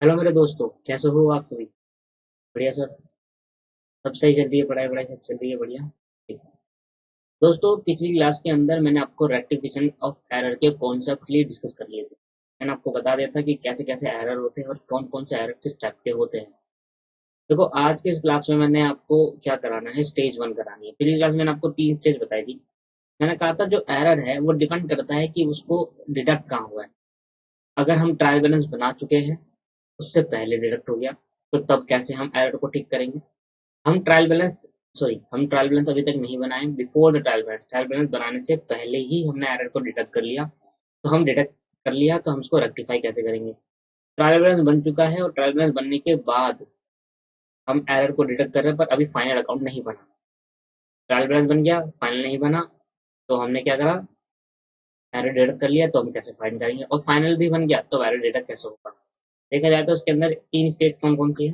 Hello मेरे दोस्तों, कैसे हो आप सभी? बढ़िया सर। सब सही चल रही है, पढ़ाई वढ़ाई सब चल रही है बढ़िया। ठीक। दोस्तों, पिछली क्लास के अंदर मैंने आपको रेक्टिफिकेशन ऑफ एरर के कॉन्सेप्ट लिए डिस्कस कर लिए थे। मैंने आपको बता दिया था कि कैसे कैसे एरर होते हैं और कौन कौन से एरर किस टाइप के होते हैं। देखो, आज के इस क्लास में मैंने आपको क्या कराना है, स्टेज 1 करानी है। पिछली क्लास में मैंने आपको 3 स्टेज बताई थी। मैंने कहा था जो एरर है वो डिपेंड करता है कि उसको डिडक्ट कहाँ हुआ है। अगर हम ट्रायल बैलेंस बना चुके हैं, उससे पहले डिडक्ट हो गया, तो तब कैसे हम एरर को ठीक करेंगे। हम ट्रायल बैलेंस अभी तक नहीं बनाए। बिफोर द ट्रायल बैलेंस बनाने से पहले ही हमने एरर को डिटेक्ट कर लिया। तो हम डिटेक्ट कर लिया तो हम उसको रेक्टिफाई कैसे करेंगे। ट्रायल बैलेंस बन चुका है और ट्रायल बैलेंस बनने के बाद हम एरर को डिटेक्ट कर रहे हैं, पर अभी फाइनल अकाउंट नहीं बना। ट्रायल बैलेंस बन गया, फाइनल नहीं बना, तो हमने क्या करा, एरर डिटेक्ट कर लिया। तो हम कैसे फाइंड करेंगे, और फाइनल भी बन गया तो एरर डिटेक्ट कैसे होगा। देखा जाए तो उसके अंदर 3 स्टेज कौन कौन सी है।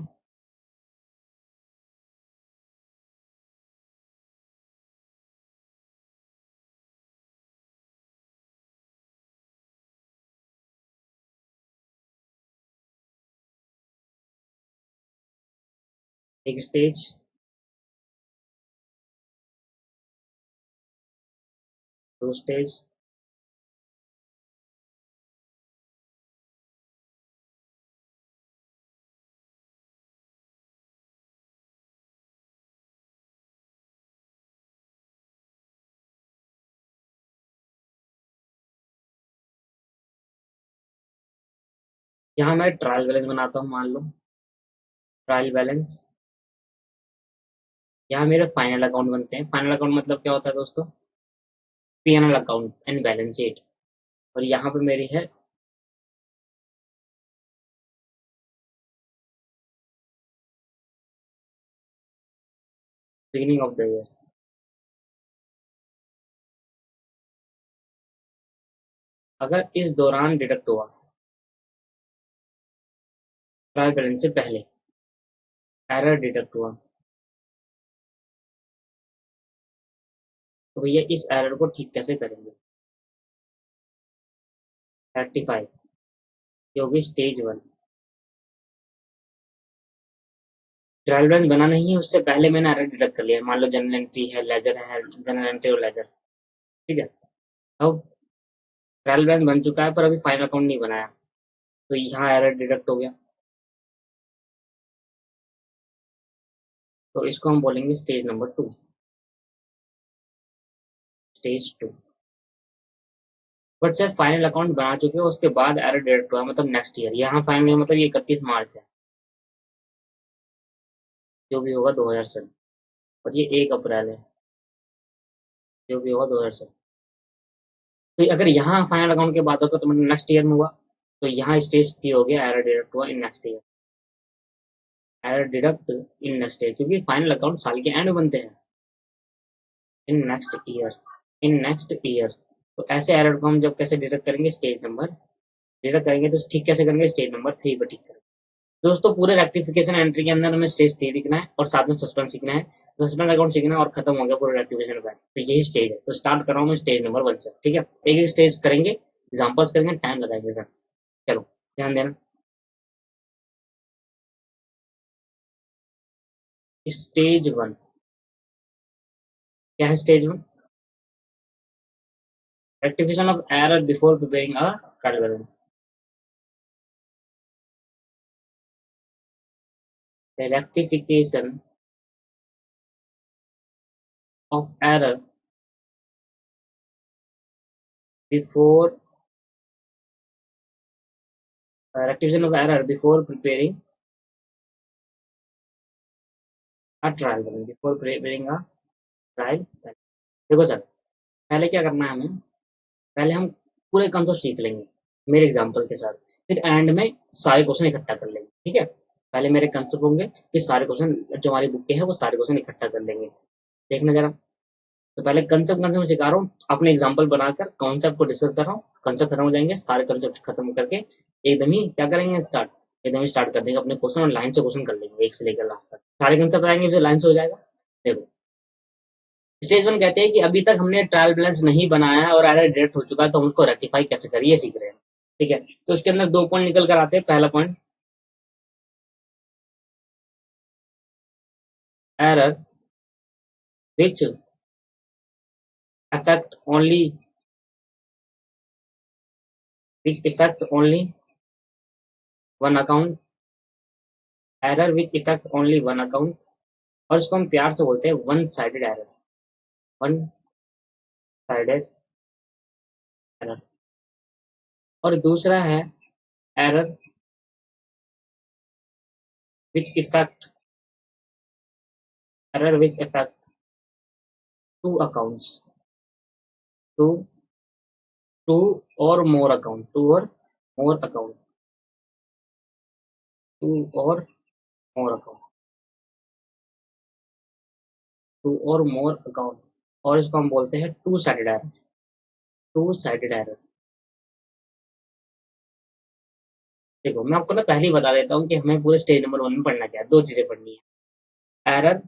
एक स्टेज, 2 स्टेज, जहां मैं ट्रायल बैलेंस बनाता हूँ, मान लो ट्रायल बैलेंस। यहाँ मेरे फाइनल अकाउंट बनते हैं। फाइनल अकाउंट मतलब क्या होता है दोस्तों? PNL account and balance sheet. और यहाँ पे मेरी है बिगिनिंग ऑफ द ईयर। अगर इस दौरान डिडक्ट हुआ, ट्रायल बैलेंस से पहले एरर डिडक्ट हुआ, तो भैया इस एरर को ठीक कैसे करेंगे, रेक्टिफाई, जो भी स्टेज 1। ट्रायल बैलेंस बना नहीं है, उससे पहले मैंने एरर डिडक्ट कर लिया। मान लो जनरल एंट्री है, लेजर है, जनरल एंट्री और लेजर। ठीक है। अब ट्रायल बैलेंस बन चुका है पर अभी फाइनल अकाउंट नहीं बनाया, तो यहाँ एरर डिडक्ट हो गया। तो इसको हम बोलेंगे stage number 2। Stage 2। But sir, final account बना चुके हो उसके बाद एरर डिडक्ट हुआ, मतलब नेक्स्ट ईयर। यहाँ फाइनल मतलब ये 31 मार्च है, जो भी होगा 2007। और ये 1 अप्रैल है, जो भी होगा 2007। तो अगर यहाँ फाइनल अकाउंट के बाद होगा तो मतलब नेक्स्ट ईयर में हुआ। तो यहाँ स्टेज 3 हो गया, एरर डिडक्ट हुआ in next year. Error deduct in next year, क्योंकि फाइनल अकाउंट साल के एंड में बनते हैं। In next year, in next year. तो ऐसे एरर को हम जब कैसे डिडक्ट करेंगे, स्टेज नंबर डिडक्ट करेंगे। तो ठीक कैसे करेंगे, स्टेज नंबर 3 पर ठीक करेंगे। दोस्तों, पूरे रेक्टिफिकेशन एंट्री के अंदर हमें स्टेज 3 लिखना है और साथ में सस्पेंस सीखना है। सस्पेंस अकाउंट सीखना है और खत्म हो गया पूरा रेक्टिफिकेशन बैंक। तो यही स्टेज है। तो स्टार्ट कर रहा हूँ मैं स्टेज नंबर 1 से। ठीक है, एक एक स्टेज करेंगे, एग्जाम्पल्स करेंगे, टाइम लगाएंगे सर। चलो, ध्यान देना। स्टेज 1 क्या है? Stage 1 rectification of error before preparing a trial balance. Rectification of error before rectification of error before preparing a trial balance, before preparing a trial balance। देखो sir, पहले क्या करना है हमें, पहले हम पूरे कंसेप्ट सीख लेंगे मेरे एग्जांपल के साथ। फिर एंड में सारे क्वेश्चन इकट्ठा कर लेंगे। ठीक है, पहले मेरे कंसेप्ट होंगे, फिर सारे क्वेश्चन जो हमारी बुक के हैं वो सारे क्वेश्चन इकट्ठा कर लेंगे। देखना जरा। तो पहले कंसेप्ट कंसेप्ट सिखा रहा हूँ, अपने एग्जाम्पल बनाकर कॉन्सेप्ट को डिस्कस कर रहा हूँ। कंसेप्ट खत्म हो जाएंगे, सारे कंसेप्ट खत्म करके एकदम ही क्या करेंगे, स्टार्ट। एकदम ही स्टार्ट कर देंगे अपने क्वेश्चन, और लाइन से क्वेश्चन कर लेंगे एक से लेकर लास्ट तक। सारे कंसेप्ट आएंगे फिर लाइन से हो जाएगा। देखो, स्टेज 1 कहते हैं कि अभी तक हमने ट्रायल बैलेंस नहीं बनाया है और एरर डिटेक्ट हो चुका है, तो हम उसको रेक्टिफाई कैसे करिए सीख रहे हैं। ठीक है, तो इसके अंदर 2 पॉइंट निकल कर आते हैं। पहला point, error which affect only one account, error which affect only one account, और इसको हम प्यार से बोलते हैं one sided error, one sided error. और दूसरा है error which affect two accounts, two or more account, two or more account, two or more account, two or more account, और इसको हम बोलते हैं two sided error, two sided error. देखो मैं आपको ना पहले ही बता देता हूँ कि हमें पूरे स्टेज नंबर 1 में पढ़ना क्या है। दो चीजें पढ़नी है। एरर,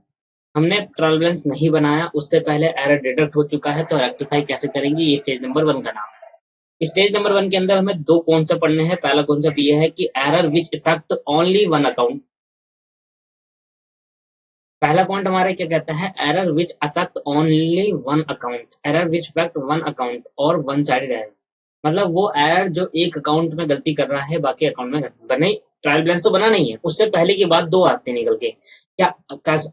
हमने ट्रायल बैलेंस नहीं बनाया, उससे पहले एरर डिटेक्ट हो चुका है, तो रेक्टिफाई कैसे करेंगे, ये स्टेज नंबर 1 का नाम है। स्टेज नंबर 1 के अंदर हमें दो कॉन्सेप्ट पढ़ने हैं। पहला कॉन्सेप्ट ये है कि error which effect only one account. पहला पॉइंट हमारा क्या कहता है, error which affect only one account, error which affect one account और वन साइडेड एरर। मतलब वो एरर जो एक अकाउंट में गलती कर रहा है, बाकी अकाउंट में बने। ट्रायल बैलेंस तो बना नहीं है, उससे पहले की बात दो आते निकल के। क्या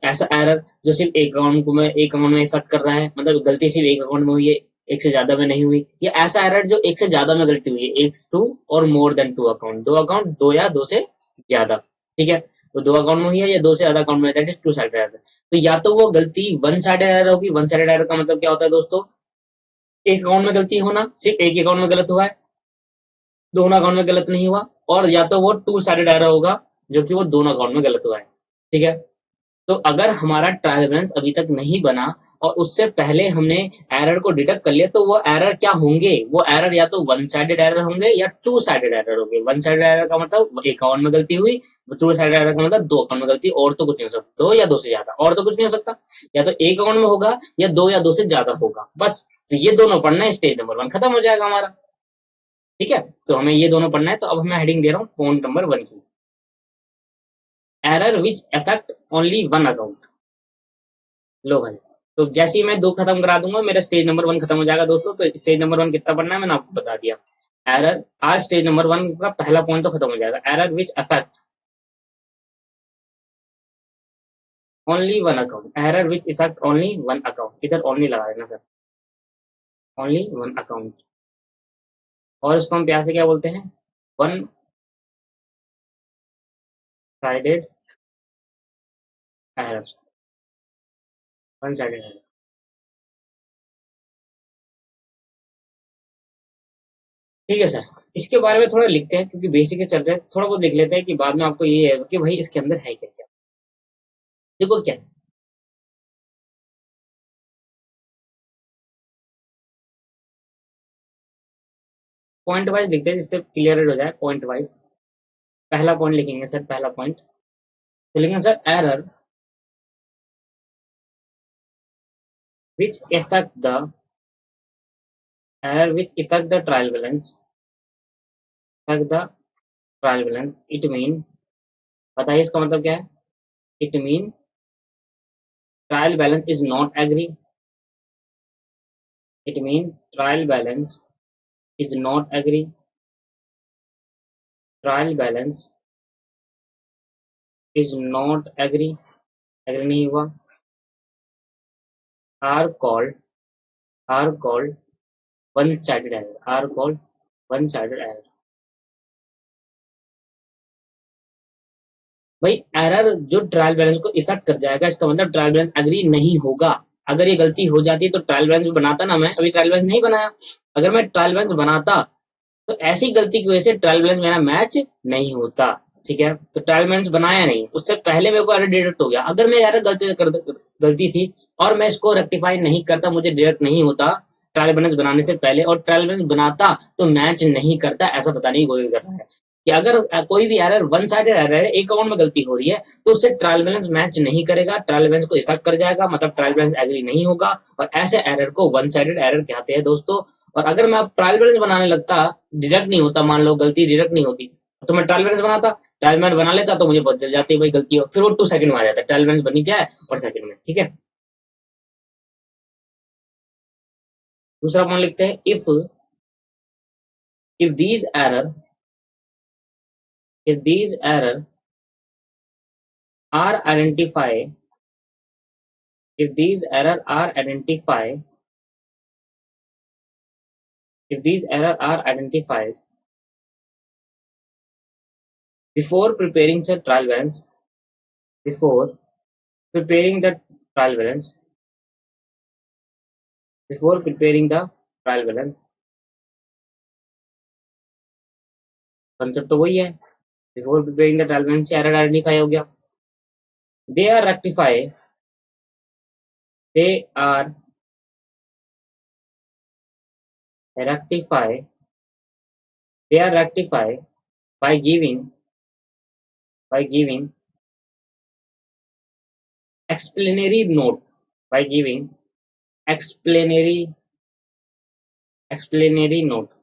ऐसा एरर जो सिर्फ एक अकाउंट में इफेक्ट कर रहा है, मतलब गलती सिर्फ एक अकाउंट में हुई है, एक से ज्यादा में नहीं हुई, या ऐसा एरर जो एक से ज्यादा में गलती हुई है, एक टू और मोर देन टू अकाउंट, दो अकाउंट, दो या दो से ज्यादा, ठीक है। तो दो अकाउंट में हुई है या दो से ज्यादा अकाउंट में, that is two sided error. तो या तो वो गलती वन साइडेड एरर होगी। वन साइडेड एरर का मतलब क्या होता है दोस्तों, एक अकाउंट में गलती होना, सिर्फ एक अकाउंट में गलत हुआ है, दोनों अकाउंट में गलत नहीं हुआ। और या तो वो टू साइडेड एरर होगा, जो कि वो दोनों अकाउंट में गलत हुआ है, ठीक है। तो अगर हमारा ट्रायल बैलेंस अभी तक नहीं बना और उससे पहले हमने एरर को डिटेक्ट कर लिया, तो वो एरर क्या होंगे, वो एरर या तो वन साइडेड एरर होंगे या टू साइडेड एरर होंगे। वन साइडेड एरर का मतलब एक अकाउंट में गलती हुई, टू साइडेड एरर का मतलब दो अकाउंट में गलती, और तो कुछ नहीं हो सकता, दो या दो से ज्यादा, और तो कुछ नहीं हो सकता। या तो एक अकाउंट में होगा या दो से ज्यादा होगा, बस। तो ये दोनों पढ़ना है, स्टेज नंबर 1 खत्म हो जाएगा हमारा, ठीक है। तो हमें ये दोनों पढ़ना है। तो अब मैं हेडिंग दे रहा हूँ पॉइंट नंबर 1 की, error which affect only one account. लो भाई, तो जैसे ही मैं दो खत्म करा दूंगा, मेरा स्टेज नंबर 1 खत्म हो जाएगा दोस्तों। तो स्टेज नंबर 1 कितना पढ़ना है मैंने आपको बता दिया। एरर, आज स्टेज नंबर 1 का पहला पॉइंट तो खत्म हो जाएगा। Error which affect only one account, error which effect only one account, इधर ओनली लगा देना सर, ओनली वन अकाउंट। और इसको हम प्यार से क्या बोलते हैं, one sided error, one sided error. ठीक है सर, इसके बारे में थोड़ा लिखते हैं, क्योंकि बेसिक चल रहे हैं, थोड़ा बहुत देख लेते हैं कि बाद में आपको ये है कि भाई इसके अंदर है क्या क्या। देखो क्या है, पॉइंट वाइज लिखते हैं जिससे क्लियर हो जाए। पॉइंट वाइज पहला पॉइंट लिखेंगे सर, पहला पॉइंट तो लिखेंगे sir, error which effect the trial balance, it mean, बताइए इसका मतलब क्या है। It mean trial balance is not agree, it mean trial balance is not agree, trial balance is not agree, agree नहीं हुआ, are called one sided error, are called one sided error. भाई error जो trial balance को effect कर जाएगा, इसका मतलब trial balance agree नहीं होगा। अगर ये गलती हो जाती है तो ट्रायल बैलेंस बनाता ना, मैं अभी ट्रायल बैलेंस नहीं बनाया, अगर मैं ट्रायल बैलेंस बनाता तो ऐसी गलती की वजह से ट्रायल बैलेंस मेरा मैच नहीं होता, ठीक है। तो ट्रायल बैलेंस बनाया नहीं, उससे पहले मेरे को एरर डिटेक्ट हो गया। अगर मैं एरर गलती थी और मैं इसको रेक्टिफाई नहीं करता, मुझे डिटेक्ट नहीं होता ट्रायल बैलेंस बनाने से पहले, और ट्रायल बैलेंस बनाता तो मैच नहीं करता, ऐसा बताने की कोशिश कर रहा है कि अगर कोई भी एरर वन साइडेड एरर है, एक अकाउंट में गलती हो रही है, तो उससे ट्रायल बैलेंस मैच नहीं करेगा, ट्रायल बैलेंस को इफेक्ट कर जाएगा, मतलब ट्रायल बैलेंस एग्री नहीं होगा, और ऐसे एरर को वन साइडेड एरर कहते हैं दोस्तों। और अगर मैं अब ट्रायल बैलेंस बनाने लगता, डिडक्ट नहीं होता, मान लो गलती डिडक्ट नहीं होती, तो मैं ट्रायल बैलेंस बनाता, ट्रायल बैलेंस बना लेता तो मुझे पता चल जाती है भाई गलती हो, फिर वो 2 सेकंड में आ जाता है, ट्रायल बैलेंस बनी जाए और सेकंड में, ठीक है। दूसरा पॉइंट लिखते हैं, if these error if these error are identified if these error are identified if these error are identified before preparing the trial balance before preparing the trial balance before preparing the trial balance concept तो वही है, before preparing the trial balance से error identify हो गया, they are rectified they are rectified they are rectified by giving explanatory note by giving explanatory note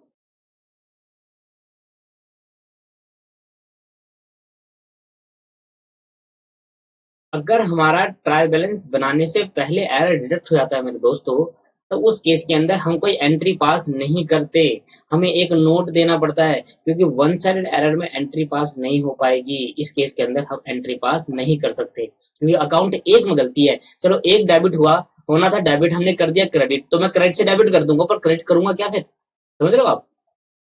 अगर हमारा trial balance बनाने से पहले एरर डिटेक्ट हो जाता है मेरे दोस्तों, तो उस केस के अंदर हम कोई एंट्री पास नहीं करते, हमें एक नोट देना पड़ता है, क्योंकि वन साइडेड एरर में एंट्री पास नहीं हो पाएगी। इस केस के अंदर हम एंट्री पास नहीं कर सकते, क्योंकि अकाउंट एक में गलती है। चलो एक डेबिट होना था, डेबिट हमने कर दिया क्रेडिट, तो मैं क्रेडिट से डेबिट कर दूंगा, पर क्रेडिट करूंगा क्या फिर? समझ रहे हो आप?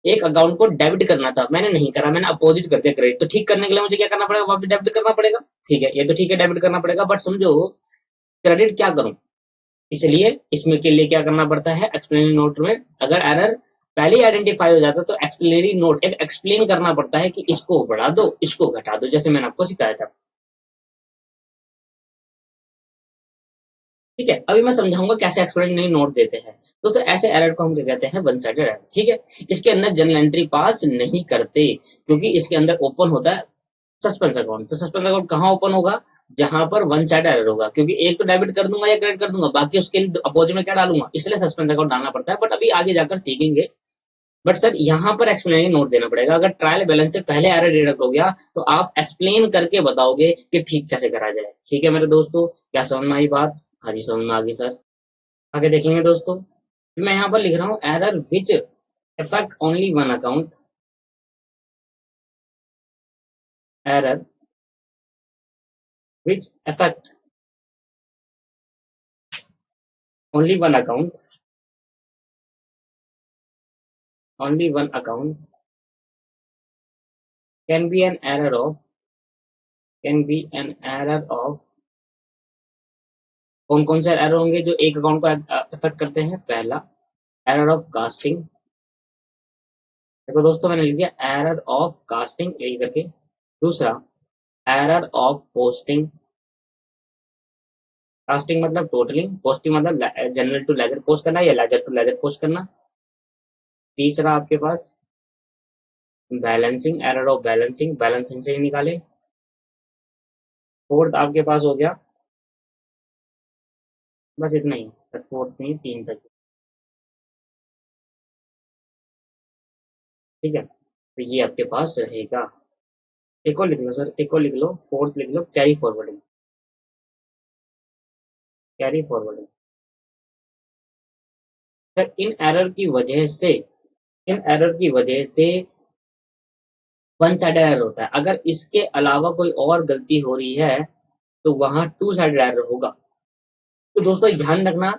एक अकाउंट को डेबिट करना था, मैंने नहीं करा, मैंने अपोजिट कर दिया क्रेडिट, तो ठीक करने के लिए मुझे क्या करना पड़ेगा? वापस डेबिट करना पड़ेगा। ठीक है, ये तो ठीक है, डेबिट करना पड़ेगा, बट समझो क्रेडिट क्या करूं, इसलिए इसमें के लिए क्या करना पड़ता है? एक्सप्लेनरी नोट में अगर एरर पहले आइडेंटिफाई हो जाता तो एक्सप्लेनरी नोट एक एक्सप्लेन करना पड़ता है कि इसको बढ़ा दो, इसको घटा दो, जैसे मैंने आपको सिखाया था। ठीक है, अभी मैं समझाऊंगा कैसे एक्सप्लेनरी नोट देते हैं। तो ऐसे एरर को हम क्या कहते हैं? One sided error. ठीक है, इसके अंदर जनरल एंट्री पास नहीं करते, क्योंकि इसके अंदर ओपन होता है सस्पेंस अकाउंट। तो सस्पेंस अकाउंट कहाँ ओपन होगा? जहां पर वन साइड एरर होगा, क्योंकि एक तो डेबिट कर दूंगा या क्रेडिट कर दूंगा, बाकी उसके लिए अपोजिट में क्या डालूंगा, इसलिए सस्पेंस अकाउंट डालना पड़ता है। बट अभी आगे जाकर सीखेंगे। बट सर यहाँ पर एक्सप्लेन नोट देना पड़ेगा। अगर ट्रायल बैलेंस से पहले एरर डिटेक्ट हो गया तो आप एक्सप्लेन करके बताओगे कि ठीक कैसे करा जाए। ठीक है मेरे दोस्तों, क्या समझ में आई बात? हाँ जी, समझ में आ गई सर। आगे देखेंगे दोस्तों, मैं यहाँ पर लिख रहा हूँ error which affect only one account, error which affect only one account, only one account can be an error of कौन कौन से एरर होंगे जो एक अकाउंट को अफेक्ट करते हैं? पहला एरर ऑफ कास्टिंग, देखो दोस्तों मैंने लिख दिया एरर ऑफ कास्टिंग यही करके। दूसरा एरर ऑफ पोस्टिंग, कास्टिंग मतलब टोटलिंग, पोस्टिंग मतलब जनरल टू लेजर पोस्ट करना या लेजर टू लेजर पोस्ट करना। तीसरा आपके पास balancing, error of balancing, balancing से ही निकाले। फोर्थ आपके पास हो गया, बस इतना ही सर, फोर्थ नहीं 3 तक। ठीक है, तो ये आपके पास रहेगा। एक और लिख लो सर, एक और लिख लो, फोर्थ लिख लो, carry forwarding, carry forwarding. Sir इन एरर की वजह से वन साइडेड एरर होता है। अगर इसके अलावा कोई और गलती हो रही है तो वहां टू साइडेड एरर होगा। तो दोस्तों ध्यान रखना,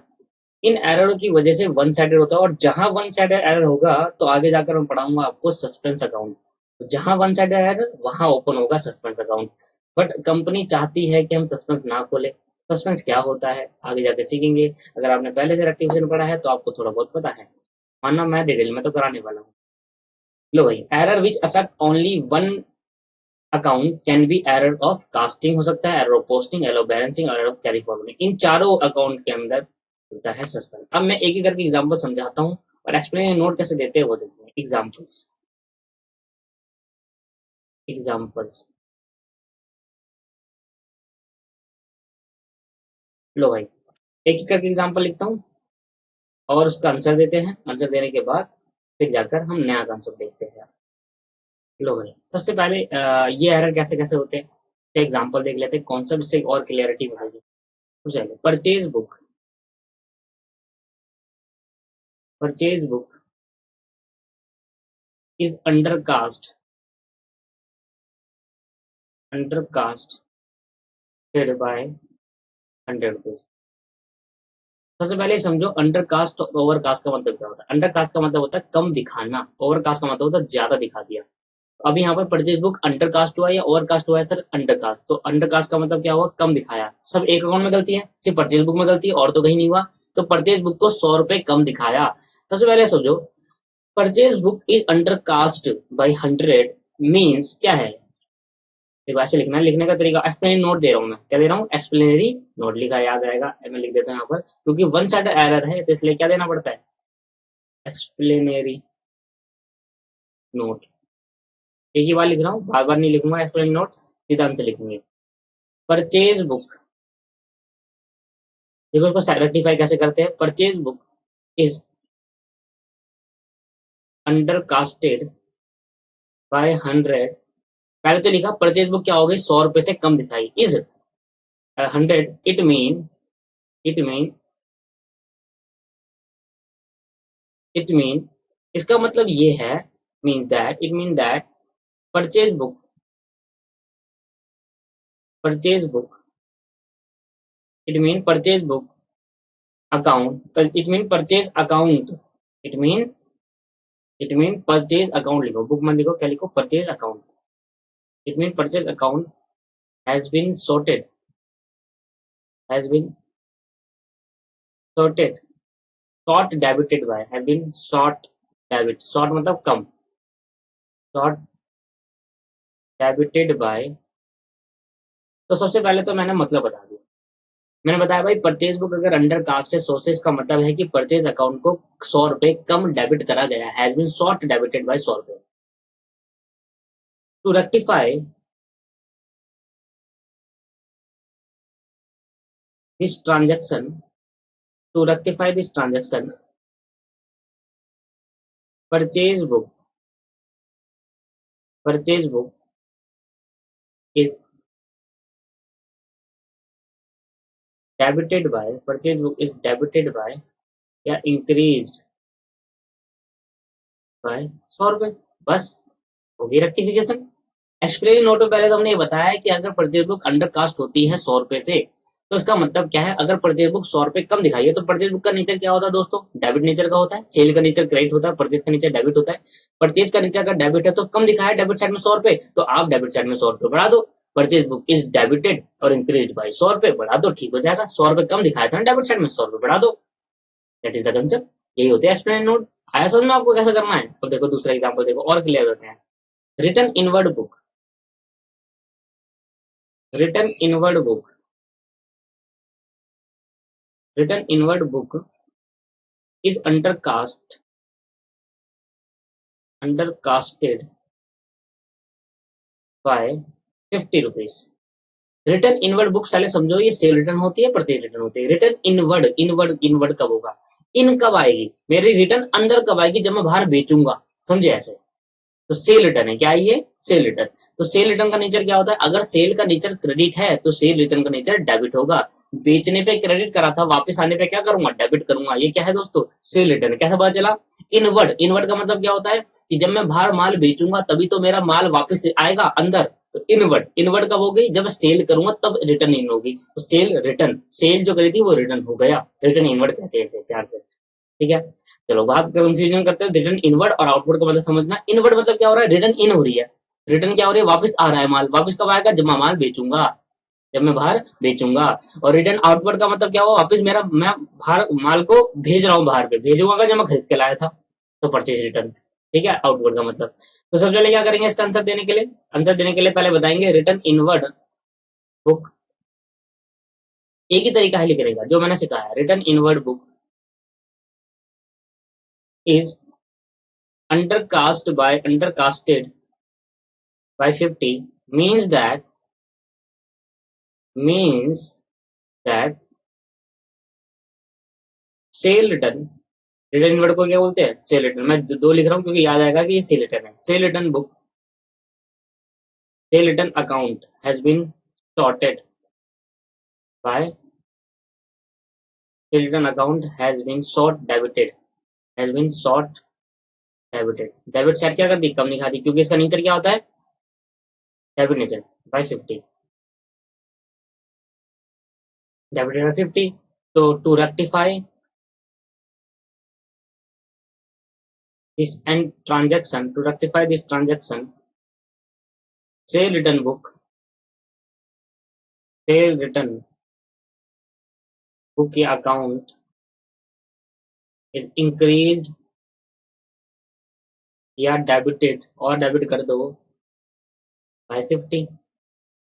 इन एरर की वजह से वन साइडेड होता है, और जहां वन साइडेड एरर होगा तो आगे जाकर मैं पढ़ाऊंगा आपको सस्पेंस अकाउंट। तो जहां वन साइडेड एरर वहां ओपन होगा सस्पेंस अकाउंट। बट कंपनी चाहती है कि हम सस्पेंस ना खोले। सस्पेंस क्या होता है आगे जाकर सीखेंगे। अगर आपने पहले से रेक्टिफिकेशन पढ़ा है तो आपको थोड़ा बहुत पता है, मानना मैं डिटेल में तो कराने वाला हूँ। लो भाई, error which affect only one account can be error of casting हो सकता है, error of posting, error of balancing और एरर ऑफ कैरी फॉरवर्डिंग। इन चारों अकाउंट के अंदर होता है सस्पेंस। अब मैं एक एक करके एग्जांपल समझाता हूँ और एक्सप्लेन नोट कैसे देते हैं वो देखते हैं। Examples, examples. लो भाई, एक एक करके एग्जांपल लिखता हूँ और उसका आंसर देते हैं। आंसर देने के बाद फिर जाकर हम नया आंसर देखते हैं। लो भाई, सबसे पहले ये एरर कैसे कैसे होते हैं, तो एग्जांपल देख लेते हैं, कॉन्सेप्ट से और क्लियरिटी मिलेगी। तो चलिए, purchase book is under cast by 100 rupees. सबसे पहले समझो, अंडर कास्ट और ओवर कास्ट का मतलब क्या होता है। अंडर कास्ट का मतलब होता है कम दिखाना, ओवर कास्ट का मतलब होता है ज्यादा दिखा दिया। अब यहाँ पर परचेज बुक अंडर कास्ट हुआ या ओवर कास्ट हुआ है सर, अंडर कास्ट। तो अंडर कास्ट का मतलब क्या हुआ, कम दिखाया। सब एक अकाउंट में गलती है, सिर्फ परचेज बुक में गलती है और तो कहीं नहीं हुआ। तो परचेज बुक को 100 रुपए कम दिखाया। सबसे पहले समझो, purchase book is under cast by 100 means क्या है। देखो ऐसे लिखना है, लिखने का तरीका एक्सप्लेन नोट दे रहा हूँ मैं, क्या दे रहा हूँ, एक्सप्लेनरी नोट लिखा याद आएगा। मैं लिख देता हूँ यहाँ पर, क्योंकि वन साइड एरर है तो इसलिए क्या देना पड़ता है, एक्सप्लेनरी नोट। एक ही बार लिख रहा हूँ, बार बार नहीं लिखूंगा एक्सप्लेन नोट, सीधा आंसर लिखेंगे। परचेज बुक, देखो इसको रेक्टिफाई कैसे करते हैं। Purchase book is under casted by 100। पहले तो लिखा परचेज बुक क्या होगी, 100 रुपए से कम दिखाई। Is 100, it mean it mean, इसका मतलब ये है, it mean that purchase book purchase book it mean purchase book account, it mean purchase account, it mean it mean purchase account. लिखो, बुक मत लिखो, क्या लिखो, purchase account. It mean purchase account has been sorted, has been sorted, short debited by, have been short debit, short मतलब कम, short debited by। तो सबसे पहले तो मैंने मतलब बता दिया। मैंने बताया भाई, परचेज बुक अगर अंडर कास्ट है, सोर्सेज का मतलब है कि परचेज अकाउंट को 100 रुपए कम डेबिट करा गया, has been short debited by 100 रुपए। To rectify this transaction, to rectify this transaction, purchase book purchase book is debited by या इंक्रीज्ड बाय 100 रुपए। बस, होगी रेक्टिफिकेशन। एक्सप्लेन नोट में पहले तो हमने ये बताया है कि अगर परचेज बुक अंडर कास्ट होती है 100 रुपए से, तो इसका मतलब क्या है, अगर परचेज बुक 100 रुपए कम दिखाई है तो परचेज बुक का नेचर क्या होता है दोस्तों, डेबिट नेचर का होता है। सेल का नेचर क्रेडिट होता है, परचेज का नेचर डेबिट होता है। परचेज का नेचर अगर डेबिट है तो कम दिखाया डेबिट साइड में 100 रुपए, तो आप डेबिट साइड में 100 रुपए बढ़ा दो। परचेज बुक इज डेबिटेड और इंक्रीज बाई 100 रुपए, बढ़ा दो, ठीक हो जाएगा। 100 रुपए कम दिखाया था ना डेबिट साइड में, 100 रुपए बढ़ा दो। दैट इज द कंसेप्ट, यही होते हैं एक्सप्लेन नोट। आया समझ में आपको कैसे करना है। अब देखो दूसरा एग्जाम्पल देखो और क्लियर होते हैं। Return inward book, return inward book written inward book is undercasted by 50 rupees. Return inward book साले समझो, ये सेल रिटर्न होती है, परचेज रिटर्न होती है। रिटर्न इनवर्ड, इनवर्ड कब होगा, इन कब आएगी, मेरी रिटर्न अंदर कब आएगी, जब मैं बाहर बेचूंगा, समझे ऐसे। तो सेल रिटर्न है क्या, ये सेल रिटर्न। तो सेल रिटर्न का नेचर क्या होता है, अगर सेल का नेचर क्रेडिट है तो सेल रिटर्न का नेचर डेबिट होगा। बेचने पे क्रेडिट करा था, वापस आने पे क्या करूंगा, डेबिट करूंगा। ये क्या है दोस्तों, सेल रिटर्न। कैसे पता चला, इनवर्ड का मतलब क्या होता है कि जब मैं बाहर माल बेचूंगा तभी तो मेरा माल वापस आएगा अंदर। तो इनवर्ड कब होगी, जब सेल करूंगा तब रिटर्न इन होगी। तो सेल रिटर्न, सेल जो करी थी वो रिटर्न हो गया, रिटर्न इनवर्ड कहते हैं इसे प्यार से, ठीक है। चलो बात कंफ्यूजन करते हैं, रिटर्न इनवर्ड और आउटवर्ड का मतलब समझना। इनवर्ड मतलब क्या हो रहा है, रिटर्न इन हो रही है। रिटर्न क्या हो रही है, वापस आ रहा है माल। वापस कब आएगा, जब मैं माल बेचूंगा, जब मैं बाहर बेचूंगा। और रिटर्न आउटवर्ड का मतलब क्या हुआ, वापस मेरा मैं बाहर माल को भेज रहा हूँ, बाहर पे भेजूंगा जब मैं खरीद के लाया था। तो परचेज रिटर्न, ठीक है, आउटवर्ड का मतलब। तो सबसे पहले क्या करेंगे इसका आंसर देने के लिए, पहले बताएंगे रिटर्न इनवर्ड बुक। एक ही तरीका है लिखने का जो मैंने सिखाया, return inward book is undercasted by 50 means that cell return, return word को क्या बोलते हैं, सेल रिटर्न। मैं दो लिख रहा हूँ क्योंकि याद आएगा कि ये सेल रिटर्न है। Cell return book sale return account has been sorted by sale return account has been sort debited. Debit side क्या कर दी, कम दिखा दी, क्योंकि इसका नेचर क्या होता है, debit nature, by 50, debited by 50। तो to rectify this and transaction, to rectify this transaction, sale return book, sale return book की अकाउंट इज इंक्रीज्ड या डेबिटेड, और डेबिट कर दो बाय 50,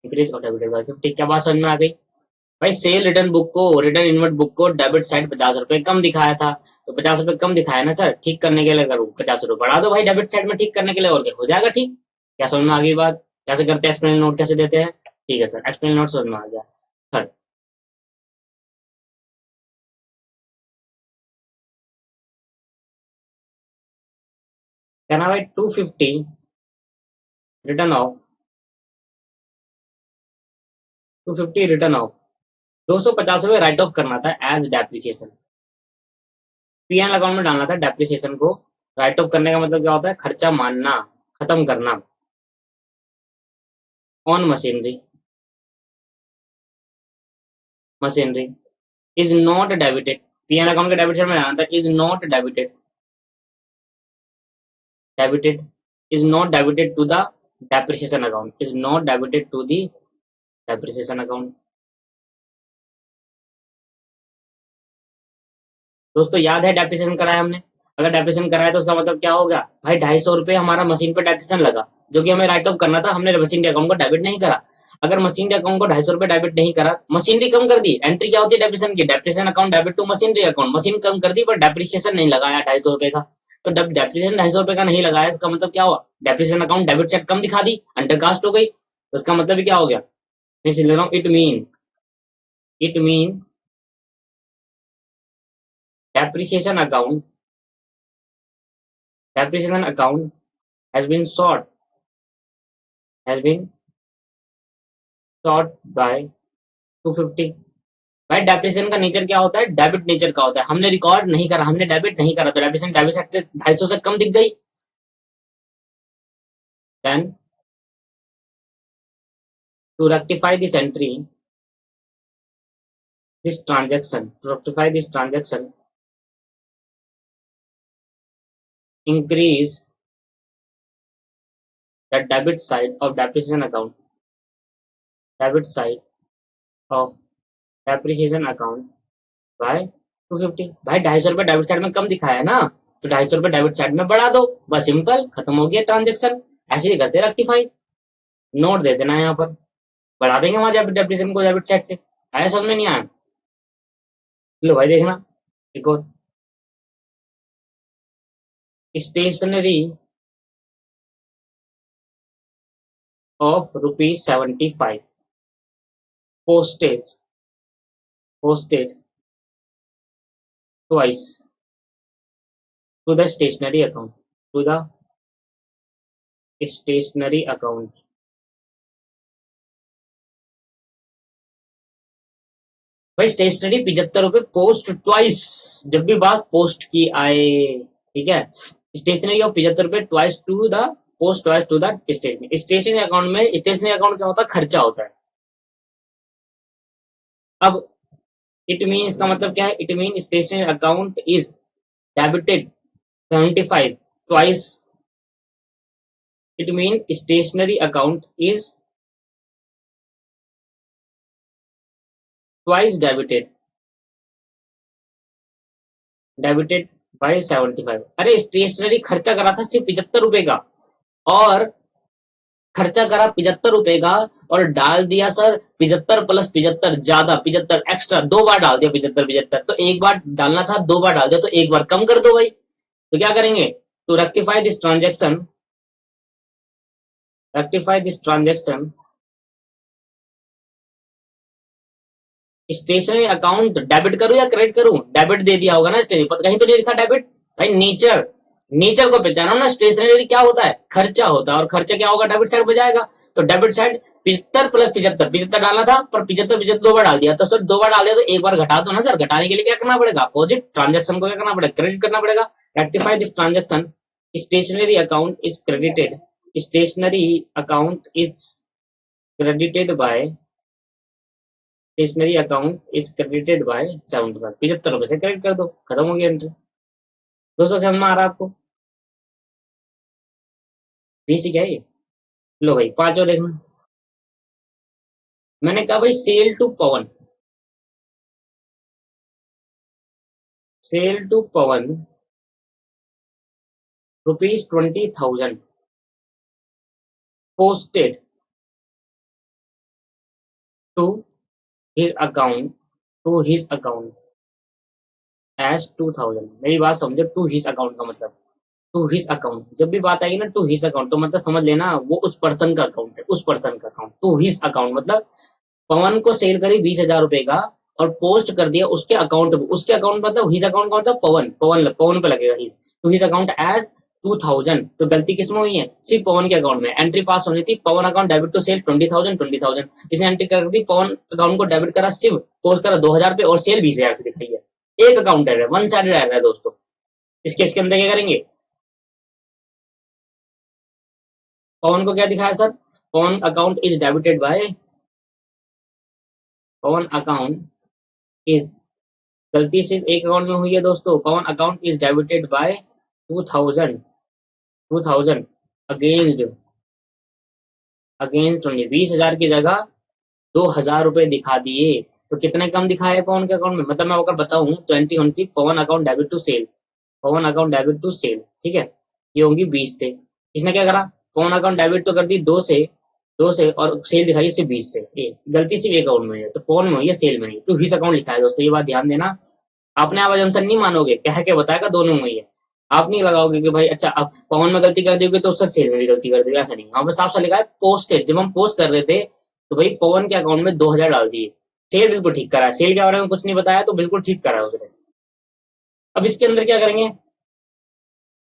इंक्रीज और डेबिटेड बाय 50। क्या बात समझ में आ गई भाई? सेल रिटर्न बुक को, रिटर्न इनवर्ट बुक को डेबिट साइड 50 रुपए कम दिखाया था, तो 50 रुपए कम दिखाया ना सर, ठीक करने के लिए करूँ 50 रुपए बढ़ा दो भाई डेबिट साइड में, ठीक करने के लिए, और क्या हो जाएगा ठीक। क्या समझ में आ गई बात? कैसे करते हैं, एक्सप्लेन नोट कैसे देते हैं? ठीक है सर, एक्सप्लेन नोट समझ में आ गया। थर्ड, कहना भाई 250 रिटर्न ऑफ, 250 रिटर्न ऑफ 250 रुपए राइट ऑफ करना था एज डेप्रिसिएशन, पीएनएल अकाउंट में डालना था डेप्रिसिएशन को। राइट ऑफ करने का मतलब क्या होता है, खर्चा मानना, खत्म करना, on machinery, machinery is not debited, PNL account के डेबिट साइड में डालना था, is not debited, debited is not debited to the depreciation account, is not debited to the depreciation account। दोस्तों याद है डेप्रिसिएशन कराया हमने, अगर डेप्रिसिएशन कराया तो उसका मतलब क्या होगा भाई, 250 रुपए हमारा मशीन पे डेप्रिसिएशन लगा, जो कि हमें राइट ऑफ करना था, हमने मशीन के अकाउंट को डेबिट नहीं करा। अगर मशीन के अकाउंट को 250 रुपए डेबिट नहीं करा, मशीनरी कम कर दी, एंट्री क्या होती है डेप्रिसिएशन की, depreciation account debit to machinery account, machine कम कर दी पर डेप्रिसिएशन नहीं लगाया 250 रुपए का, तो डेप्रिसिएशन 250 रुपए का नहीं लगाया, इसका मतलब क्या हुआ, डेप्रिसिएशन अकाउंट डेबिट साइड कम दिखा दी, अंडरकास्ट हो गई, तो इसका मतलब क्या हो गया, मैं लिख रहा हूँ, it mean depreciation account, depreciation account has been sought by 250। भाई डेप्रिसिएशन का नेचर क्या होता है, डेबिट नेचर का होता है, हमने रिकॉर्ड नहीं करा, हमने डेबिट नहीं करा, तो डेप्रिसिएशन डेबिट साइड से 250 से कम दिख गई। Then to rectify this entry, this transaction, to rectify this transaction, increase the debit side of depreciation account, debit side of depreciation account by 250। भाई 250 रुपए डेबिट साइड में कम दिखाया ना, तो 250 रुपए डेबिट साइड में बढ़ा दो, बस सिंपल, खत्म हो गया ट्रांजेक्शन। ऐसे ही करते रेक्टिफाई, नोट दे देना यहाँ पर, बढ़ा देंगे हमारे डेप्रिसिएशन को डेबिट साइड से। आया समझ में नहीं आया? लो भाई देखना एक और, stationery of ₹75 postage, posted twice to the stationery account, to the stationery account। भाई स्टेशनरी 75 रुपए पोस्ट ट्वाइस, जब भी बात पोस्ट की आए, ठीक है, स्टेशनरी ऑफ 75 रुपए twice to the post, twice to the stationery. Stationery account में, स्टेशनरी अकाउंट क्या होता है, खर्चा होता है। अब इट मीन का मतलब क्या है, it mean stationery account is debited 75 twice, it mean stationery account is twice debited, debited by 75। अरे स्टेशनरी खर्चा करा था सिर्फ 75 रुपए का, और खर्चा करा 75 रुपए का, और डाल दिया सर 75 प्लस 75 ज्यादा, 75 एक्स्ट्रा, 2 बार डाल दिया 75 75, तो एक बार डालना था, 2 बार डाल दिया, तो एक बार कम कर दो भाई। तो क्या करेंगे, to rectify this transaction, rectify this transaction, stationery account debit करूं या क्रेडिट करूं, डेबिट दे दिया होगा ना स्टेशनरी पर, कहीं तो नहीं लिखा डेबिट भाई, नेचर, नेचर को पहचानो ना। स्टेशनरी क्या होता है? खर्चा होता है, और खर्चा क्या होगा? डेबिट साइड पे जाएगा। तो डेबिट साइड 75 प्लस 75, 75 डालना था पर 75 75 दो बार डाल दिया, तो सर दो बार डाल दिया तो एक बार घटा दो ना सर। घटाने के लिए क्या करना पड़ेगा? अपोजिट ट्रांजेक्शन को क्या करना पड़ेगा? क्रेडिट करना पड़ेगा। Rectify this transaction, stationery account is credited, stationery account is credited by, stationery account is credited by 75, 75 रुपए से क्रेडिट कर दो, खत्म हो गया एंट्री। दोस्तों समझ में आ रहा है आपको? बेसिक है ये। लो भाई पांचवा देखना। मैंने कहा भाई sale to Pawan, sale to Pawan ₹20,000 posted to his account, to his account as 2000। मेरी बात समझो, टू हिज अकाउंट का मतलब, टू हिज अकाउंट जब भी बात आएगी ना टू हिज अकाउंट, तो मतलब समझ लेना वो उस पर्सन का अकाउंट है, उस पर्सन का अकाउंट। टू हिज अकाउंट मतलब पवन को सेल करी 20,000 रुपए का और पोस्ट कर दिया उसके अकाउंट पे। उसके अकाउंट मतलब हिज अकाउंट का मतलब पवन, पवन पवन पे लगेगा his. To his account as 2000, तो गलती किसमें हुई है? सिर्फ पवन के अकाउंट में। एंट्री पास होनी थी Pawan account debit to cell 20,000 20,000, इसने एंट्री कर दी पवन अकाउंट को डेबिट करा, सिर्फ पोस्ट करा 2000 पे और सेल 20,000 से दिखाई है। एक अकाउंट है, वन साइडेड है दोस्तों। इस केस के अंदर क्या करेंगे? पवन को क्या दिखाया sir? Pawan account is debited by, Pawan account is, गलती सिर्फ एक अकाउंट में हुई है दोस्तों। Pawan account is debited by 2000, 2000 against, against 20,000 की जगह 2,000 रुपए दिखा दिए, तो कितने कम दिखाए पवन के अकाउंट में? मतलब मैं अगर बताऊं तो एंट्री होनी थी Pawan account debit to sale, Pawan account debit to sale, ठीक है, ये होंगी 20 से। इसने क्या करा? पवन अकाउंट डेबिट तो कर दी 2 से, 2 से, और सेल दिखाई सिर्फ 20 से। ये गलती सिर्फ एक अकाउंट में है, तो पवन में हुई है, सेल में नहीं। टू हिज अकाउंट लिखा है दोस्तों, ये बात ध्यान देना। आपने आप जमसन नहीं मानोगे, कह के बताएगा दोनों में ही है। आप नहीं लगाओगे कि भाई अच्छा आप पवन में गलती कर दोगे तो उससे सेल में भी गलती कर दोगे, ऐसा नहीं। वहां पर साफ साफ लिखा है पोस्टेड। जब हम पोस्ट कर रहे थे तो भाई पवन के अकाउंट में 2,000 डाल दिए, सेल बिल्कुल ठीक करा है, सेल के बारे में कुछ नहीं बताया तो बिल्कुल ठीक करा है उसने। अब इसके अंदर क्या करेंगे?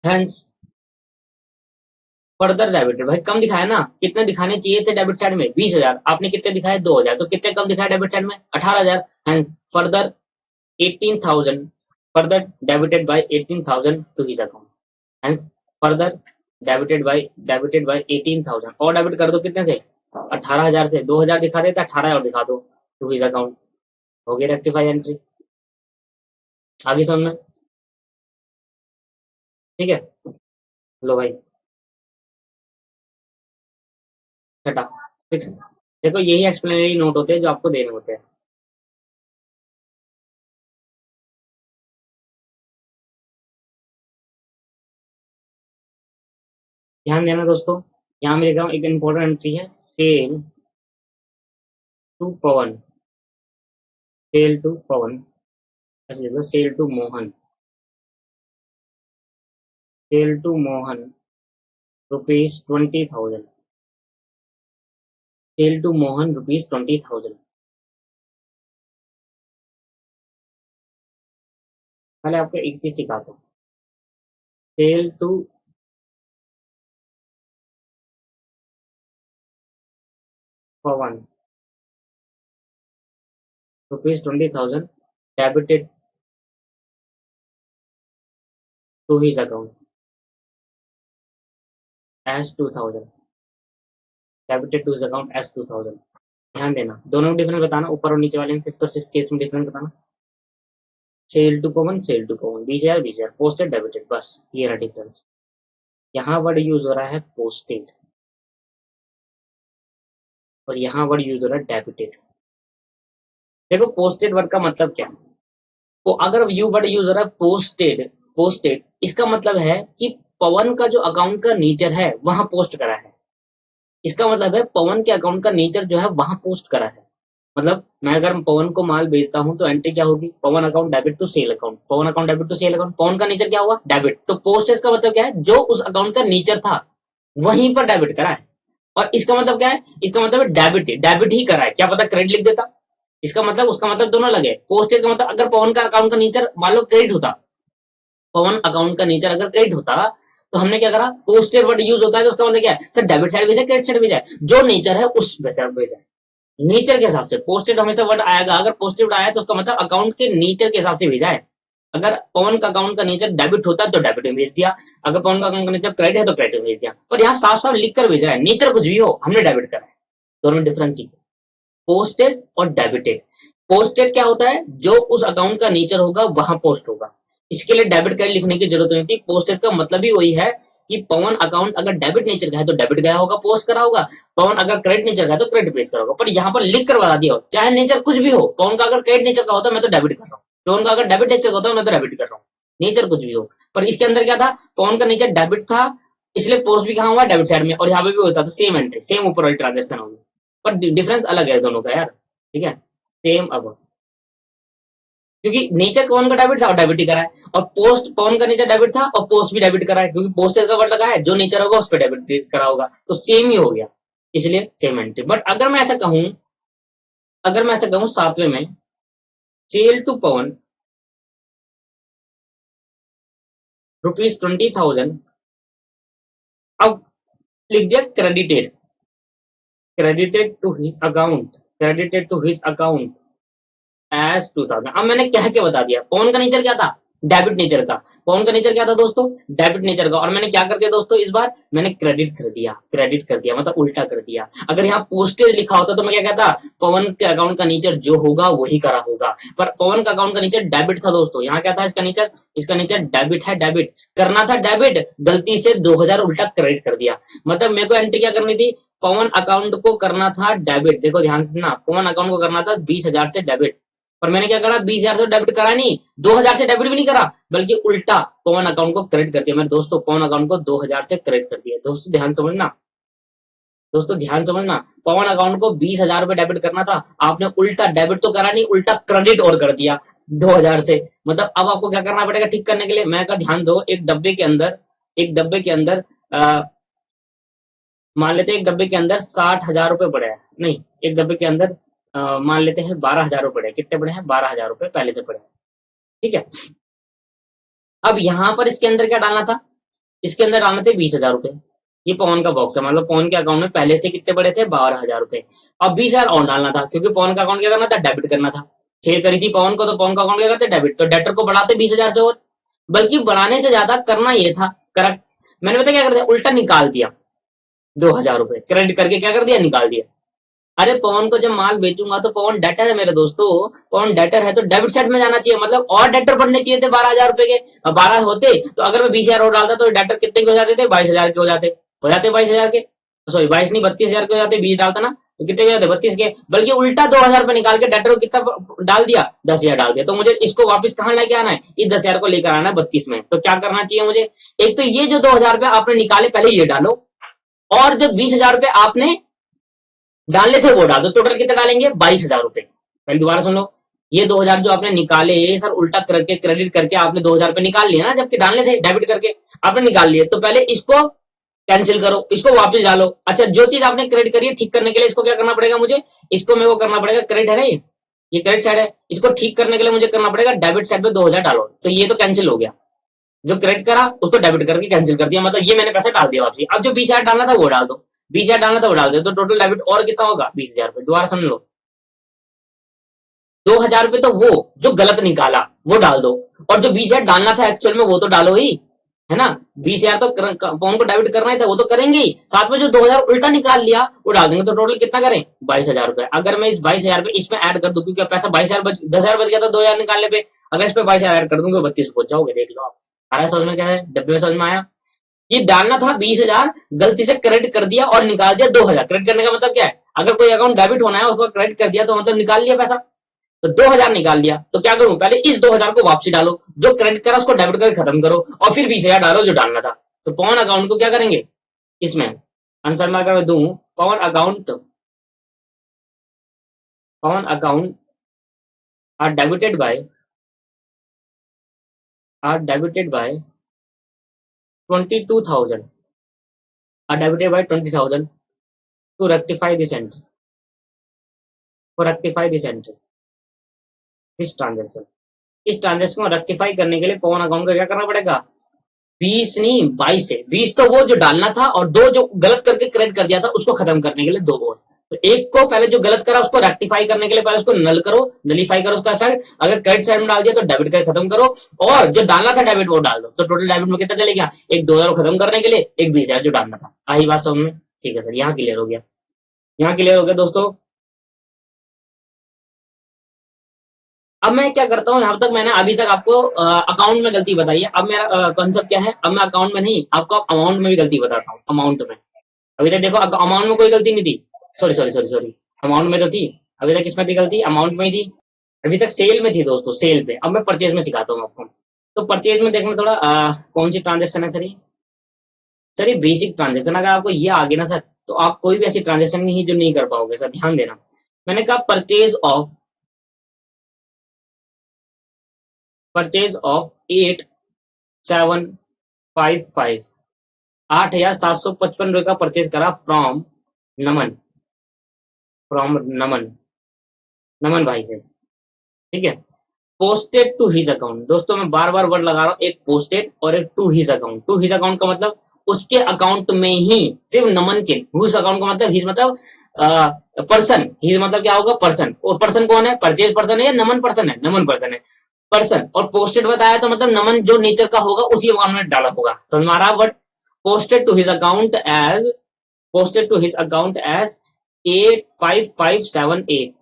हेंस फर्दर डेबिटेड, भाई कम दिखाया ना, कितने दिखाने चाहिए थे डेबिट साइड में? 20,000, आपने कितने दिखाए? 2,000, तो कितने कम दिखाए डेबिट साइड में? 18,000। And further 18,000, further debited by 18,000 to his account, hence further debited by 18,000, और डेबिट कर दो कितने से? 18,000 से। 2,000 दिखा देते, 18 और दिखा दो टू हिज अकाउंट, हो गई रेक्टिफाई एंट्री। आगे समझ में? ठीक है, लो भाई छठा, सिक्स। देखो यही एक्सप्लेनरी नोट होते हैं जो आपको देने होते हैं। ध्यान देना दोस्तों, यहाँ मैं लिख रहा हूँ एक इंपॉर्टेंट एंट्री है, sale to Pawan, sale to Pawan, ऐसे लिखो sale to Mohan, sale to Mohan ₹20,000, sale to Mohan ₹20,000। पहले आपको एक चीज सिखाता हूँ, sale to Pawan ₹20,000 debited to his account as 2,000, debited to his account as 2,000। ध्यान देना, दोनों में डिफरेंस बताना, ऊपर और नीचे वाले में, फिफ्थ और सिक्स केस में डिफरेंस बताना। Sale to Pawan, sale to Pawan, 20,000 20,000, posted debited, बस ये रहा डिफरेंस। यहाँ वर्ड यूज हो रहा है पोस्टेड और यहाँ वर्ड यूज हो रहा है डेबिटेड। देखो पोस्टेड वर्ड का मतलब क्या है? तो अगर यू वर्ड यूज हो रहा है पोस्टेड, पोस्टेड इसका मतलब है कि पवन का जो अकाउंट का नेचर है वहां पोस्ट करा है। इसका मतलब है पवन के अकाउंट का नेचर जो है वहां पोस्ट करा है। मतलब मैं अगर पवन को माल बेचता हूं तो एंट्री क्या होगी? Pawan account debit to sale account, Pawan account debit to sale account. Pawan का नेचर क्या हुआ? डेबिट। तो पोस्टेज का मतलब क्या है? जो उस अकाउंट का नेचर था वहीं पर डेबिट करा है। और इसका मतलब क्या है? इसका मतलब डेबिट, डेबिट ही करा है, क्या पता क्रेडिट लिख देता। इसका मतलब उसका मतलब दोनों लगे। पोस्टेज का मतलब अगर पवन का अकाउंट का नेचर मान लो क्रेडिट होता पवन अकाउंट का नेचर अगर क्रेडिट होता तो हमने क्या करा, पोस्टेड वर्ड यूज होता है तो उसका मतलब क्या है सर, डेबिट साइड भेजा क्रेडिट साइड भेजा, जो नेचर है उस तरफ भेजा, नेचर के हिसाब से पोस्टेड हमेशा वर्ड आएगा, अगर पोस्टेड आया तो उसका मतलब अकाउंट के नेचर के हिसाब से भेजा है। अगर पवन का अकाउंट का नेचर डेबिट होता है तो डेबिट में भेज दिया, अगर पवन का अकाउंट का नेचर क्रेडिट है तो क्रेडिट में भेज दिया, पर यहाँ साफ साफ लिख कर भेज रहा है नेचर कुछ भी हो हमने डेबिट करा है। दोनों में डिफरेंस ही, पोस्टेज और डेबिटेड। पोस्टेड क्या होता है, जो उस अकाउंट का नेचर होगा वहां पोस्ट होगा, इसके लिए डेबिट क्रेडिट लिखने की जरूरत नहीं थी। पोस्टेज का मतलब ही वही है कि पवन अकाउंट अगर डेबिट नेचर का है तो डेबिट गया होगा, पोस्ट करा होगा, पवन अगर क्रेडिट नेचर का है तो क्रेडिट पेश करा होगा। पर यहाँ पर लिख कर बता दिया हो, चाहे नेचर कुछ भी हो, पवन का अगर क्रेडिट नेचर का होता मैं तो डेबिट कर रहा हूँ, पवन का अगर डेबिट नेचर का होता मैं तो डेबिट कर रहा हूँ, नेचर कुछ भी हो। पर इसके अंदर क्या था, पवन का नेचर डेबिट था इसलिए पोस्ट भी कहा हुआ डेबिट साइड में, और यहाँ पे भी होता तो सेम एंट्री सेम ऊपर वाली ट्रांजेक्शन होगी, पर डिफरेंस अलग है दोनों का यार, ठीक है सेम। अब क्योंकि नेचर पवन का डेबिट था और डेबिट ही करा है, और पोस्ट पवन का नेचर डेबिट था और पोस्ट भी डेबिट करा है, क्योंकि पोस्ट का वर्ड लगा है, जो नेचर होगा उस पर डेबिट करा होगा, तो सेम ही हो गया, इसलिए सेम एंट्री। बट अगर मैं ऐसा कहूं, अगर मैं ऐसा कहूं सातवें में सेल टू पवन ₹20,000, अब लिख दिया credited, credited to his account, credited to his account as 2000। अब मैंने कह के बता दिया पवन का नेचर क्या था, डेबिट नेचर का, पवन का नेचर क्या था दोस्तों, डेबिट नेचर का, और मैंने क्या कर दिया दोस्तों इस बार, मैंने क्रेडिट कर दिया, क्रेडिट कर दिया मतलब उल्टा कर दिया। अगर यहाँ पोस्टेज लिखा होता तो मैं क्या कहता, पवन के अकाउंट का नेचर जो होगा वही करा होगा, पर पवन का अकाउंट का नेचर डेबिट था दोस्तों, यहाँ क्या था इसका नेचर, इसका नेचर डेबिट है, डेबिट करना था डेबिट, गलती से 2000 उल्टा क्रेडिट कर दिया, मतलब मेरे को एंट्री क्या करनी थी, पवन अकाउंट को करना था डेबिट, देखो ध्यान से ना, पवन अकाउंट को करना था 20,000 से डेबिट, पर मैंने क्या करा 20,000 से डेबिट करा नहीं, 2,000 से डेबिट भी नहीं करा, बल्कि उल्टा पवन अकाउंट को क्रेडिट कर दिया मैंने दोस्तों, पवन अकाउंट को 2,000 से क्रेडिट कर दिया। दोस्तों ध्यान समझना, दोस्तों ध्यान समझना, पवन अकाउंट को 20,000 रुपए डेबिट करना था, आपने उल्टा डेबिट तो करा नहीं, उल्टा क्रेडिट और कर दिया 2,000 से। मतलब अब आपको क्या करना पड़ेगा ठीक करने के लिए, मैं कहा ध्यान दो, एक डब्बे के अंदर, एक डब्बे के अंदर मान लेते हैं एक डब्बे के अंदर 60,000 रुपए पड़े हैं, नहीं एक डब्बे के अंदर मान लेते हैं 12,000 रुपए पड़े, कितने पड़े हैं 12,000 रुपए पहले से पड़े हैं, ठीक है। अब यहाँ पर इसके अंदर क्या डालना था, इसके अंदर डालना थे 20,000 रुपए, ये पवन का बॉक्स है, मतलब पवन के अकाउंट में पहले से कितने पड़े थे 12,000 रुपए, अब 20,000 और डालना था, क्योंकि पवन का अकाउंट क्या करना था डेबिट करना था, सेल करी थी पवन को, तो पवन का अकाउंट क्या करते डेबिट, तो डेटर को बढ़ाते 20,000 से, और बल्कि बढ़ाने से ज्यादा करना ये था करेक्ट, मैंने पता क्या कर दिया उल्टा निकाल दिया 2,000 रुपए क्रेडिट करके, क्या कर दिया निकाल दिया। अरे पवन को जब माल बेचूंगा तो पवन डेटर है मेरे दोस्तों, पवन डेटर है तो डेबिट साइड में जाना चाहिए, मतलब और डेटर बढ़ने चाहिए थे 12,000 रुपए के, 12 होते तो अगर मैं 20,000 और डालता तो डेटर कितने के हो जाते थे 22,000 के हो जाते 22,000 के, सॉरी 22 नहीं 32,000 के हो जाते, 20 डालता ना तो कितने के हो जाते 32 के, बल्कि उल्टा 2,000 रुपए निकाल के डेटर को कितना डाल दिया 10,000 डाल दिया, तो मुझे इसको वापस कहाँ लेके आना है, इस 10,000 को लेकर आना है 32 में, तो क्या करना चाहिए मुझे, एक तो ये जो 2,000 रुपए आपने निकाले पहले ये डालो, और जो 20,000 रुपए आपने डालने थे वो डाल दो, टोटल कितने डालेंगे 22,000 रुपए। पहले दोबारा सुन लो, ये 2,000 जो आपने निकाले सर उल्टा करके क्रेडिट करके आपने 2,000 रुपए निकाल लिए ना, जबकि डालने थे डेबिट करके आपने निकाल लिए, तो पहले इसको कैंसिल करो, इसको वापस डालो। अच्छा जो चीज आपने क्रेडिट करी है ठीक करने के लिए इसको क्या करना पड़ेगा मुझे, इसको मेरे को करना पड़ेगा, क्रेडिट है ना ये क्रेडिट साइड है, इसको ठीक करने के लिए मुझे करना पड़ेगा डेबिट साइड पे 2,000 डालो, तो ये तो कैंसिल हो गया, जो क्रेडिट करा उसको डेबिट करके कैंसिल कर दिया, मतलब ये मैंने पैसा डाल दिया वापसी। अब जो 20,000 डालना था वो डाल दो, 20,000 डालना था वो डाल दो, तो टोटल डेबिट और कितना होगा 20,000 रुपए। दोबारा समझ लो, 2,000 रुपए तो वो जो गलत निकाला वो डाल दो, और जो 20,000 डालना था एक्चुअल में वो तो डालो ही, है ना, 20,000 तो पवन को डेबिट करना ही था वो तो करेंगे ही, साथ में जो 2,000 उल्टा निकाल लिया वो डाल देंगे, तो टोटल कितना करें 22,000 रुपए। अगर मैं इस 22,000 पे इसमें ऐड कर दूं, क्योंकि पैसा 22,000 10,000 बच गया था 2,000 निकालने पे, अगर इस पे 22,000 ऐड कर दूंगा 32 पहुंच जाओगे, देख लो आप। आ रहा समझ में, क्या है डब्बे में समझ में आया, ये डालना था 20,000 गलती से क्रेडिट कर दिया और निकाल दिया 2,000, क्रेडिट करने का मतलब क्या है, अगर कोई अकाउंट डेबिट होना है उसको क्रेडिट कर दिया तो मतलब निकाल लिया पैसा, तो 2,000 निकाल लिया, तो क्या करूं पहले इस 2,000 को वापसी डालो, जो क्रेडिट करा उसको डेबिट करके खत्म करो, और फिर 20,000 डालो जो डालना था, तो पवन अकाउंट को क्या करेंगे इसमें आंसर में अगर मैं दूं, Pawan account are debited by 22,000, are debited by 20,000 to rectify this entry, to rectify this entry, this transaction. इस ट्रांजेक्शन को रेक्टिफाई करने के लिए पवन अकाउंट का क्या करना पड़ेगा, 20 नहीं 22 है, 20 तो वो जो डालना था और 2 जो गलत करके क्रेडिट कर दिया था उसको खत्म करने के लिए 2 और। तो एक को पहले जो गलत करा उसको रेक्टिफाई करने के लिए पहले उसको नल करो, नलीफाई करो उसका इफेक्ट, अगर क्रेडिट साइड में डाल दिया तो डेबिट का खत्म करो, और जो डालना था डेबिट वो डाल दो। तो टोटल डेबिट में कितना चलेगा, एक 2000 खत्म करने के लिए, एक 20,000 जो डालना था। आई बात समझ में? ठीक है सर, यहाँ क्लियर हो गया, यहाँ क्लियर हो गया दोस्तों। अब मैं क्या करता हूँ, यहाँ तक मैंने अभी तक आपको अकाउंट में गलती बताई है। अब मेरा कॉन्सेप्ट क्या है, अब मैं अकाउंट में नहीं आपको अमाउंट में भी गलती बताता हूँ। अमाउंट में अभी तक देखो अमाउंट में कोई गलती नहीं थी, sorry sorry sorry sorry, amount में तो थी। अभी तक किसमें थी गलती, अमाउंट में ही थी। अभी तक सेल में थी दोस्तों, सेल पे। अब मैं परचेज में सिखाता हूँ आपको। तो परचेज में देखना थोड़ा कौन सी ट्रांजेक्शन है सर ये, सर ये बेसिक ट्रांजेक्शन। अगर आपको ये आ गया ना सर, तो आप कोई भी ऐसी ट्रांजेक्शन नहीं जो नहीं कर पाओगे सर, ध्यान देना। मैंने कहा परचेज ऑफ 8755, 8,755 रुपए का परचेज करा फ्रॉम नमन, नमन भाई से, ठीक है। पोस्टेड टू हिज अकाउंट, दोस्तों मैं बार बार वर्ड लगा रहा हूँ, एक पोस्टेड और एक to his account. To his account का मतलब उसके अकाउंट में ही, सिर्फ नमन के। हुज अकाउंट का मतलब, हिज मतलब पर्सन, हिज मतलब क्या होगा, पर्सन। और पर्सन कौन है, परचेज पर्सन है या नमन पर्सन है, नमन पर्सन है, पर्सन। और पोस्टेड बताया तो मतलब नमन जो नेचर का होगा उसी अकाउंट में डाला होगा, समझ में आ रहा। But posted to his account as, posted to his account as 85578,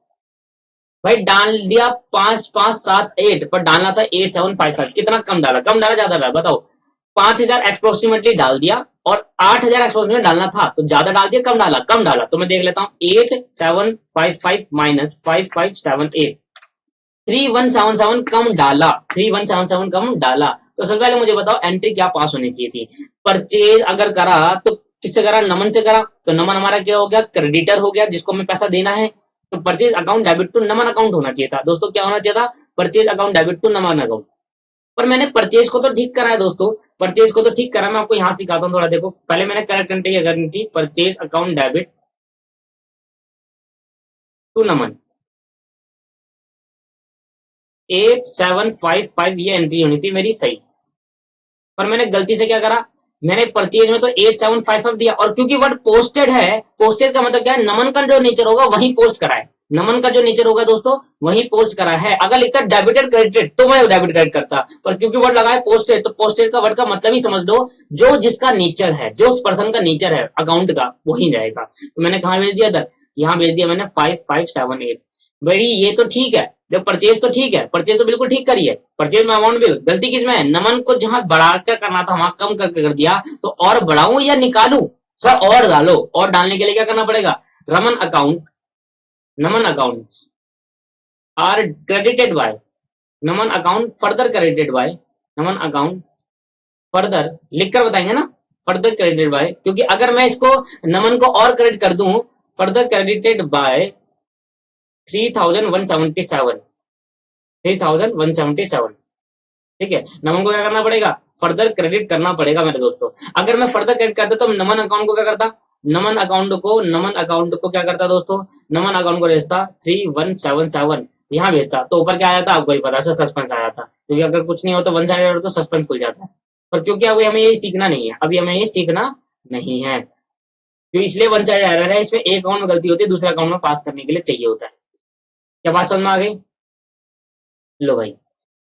भाई डाल दिया 5578, पर डालना था 8755। कितना कम डाला, कम डाला ज्यादा डाला बताओ। 5000 अप्रोक्सीमेटली डाल दिया और 8000 अप्रोक्सीमेटली डालना था, तो ज्यादा डाल दिया कम डाला, कम डाला। तो मैं देख लेता हूँ 8755 माइनस 5578, 3177 कम डाला, 3177 कम डाला। तो सबसे पहले मुझे बताओ एंट्री क्या पास होनी चाहिए थी। परचेज अगर करा तो किससे करा, नमन से करा। तो नमन हमारा क्या हो गया, क्रेडिटर हो गया, जिसको हमें पैसा देना है। तो purchase account debit to Naman account होना चाहिए था दोस्तों। क्या होना चाहिए था, purchase account debit to Naman account. पर मैंने परचेज को तो ठीक करा है दोस्तों, परचेज को तो ठीक करा। मैं आपको यहाँ सिखाता हूँ थोड़ा, देखो पहले मैंने करेक्ट एंट्री क्या करनी थी, परचेज अकाउंट डेबिट टू नमन 8755, ये एंट्री होनी थी मेरी सही। पर मैंने गलती से क्या करा, मैंने परचेज में तो 8755 दिया, और क्योंकि वर्ड पोस्टेड है, पोस्टेड का मतलब क्या है, नमन का जो नेचर होगा वही पोस्ट करा है। नमन का जो नेचर होगा दोस्तों वही पोस्ट करा है। अगर लिखता डेबिटेड क्रेडिटेड तो मैं डेबिट क्रेडिट करता, पर क्योंकि वर्ड लगा है पोस्टेड, तो पोस्टेड का वर्ड का मतलब ही समझ लो, जो जिसका नेचर है, जो उस पर्सन का नेचर है अकाउंट का, वही जाएगा। तो मैंने कहा भेज दिया, यहाँ भेज दिया मैंने 5578। भाई ये तो ठीक है, जब परचेज तो ठीक है, परचेज तो बिल्कुल ठीक करी है। परचेज में अमाउंट बिल, गलती किसमें है, नमन को जहां बढ़ाकर करना था वहां कम करके कर दिया। तो और बढ़ाऊं या निकालू सर, और डालो। और डालने के लिए क्या करना पड़ेगा, Raman account, Naman account are credited by, Naman account further credited by, Naman account further लिखकर बताएंगे ना, फर्दर क्रेडिटेड बाय। क्योंकि अगर मैं इसको नमन को और क्रेडिट कर दूं, फर्दर क्रेडिटेड बाय 3177, 3177, ठीक है। नमन को क्या करना पड़ेगा, फर्दर क्रेडिट करना पड़ेगा मेरे दोस्तों। अगर मैं फर्दर क्रेडिट करता तो नमन अकाउंट को क्या करता, नमन अकाउंट को क्या करता दोस्तों, नमन अकाउंट को भेजता 3177, यहाँ भेजता तो ऊपर क्या आ जाता आपको ही पता है, सस्पेंस आ जाता। क्योंकि अगर कुछ नहीं हो तो वन साइड तो सस्पेंस खुल जाता है। पर क्योंकि अभी हमें ये सीखना नहीं है, अभी हमें ये सीखना नहीं है, तो इसलिए वन साइड एरर है। इसमें एक अकाउंट में गलती होती है, दूसरे अकाउंट में पास करने के लिए चाहिए होता है। क्या बात समझ में आ गई, लो भाई।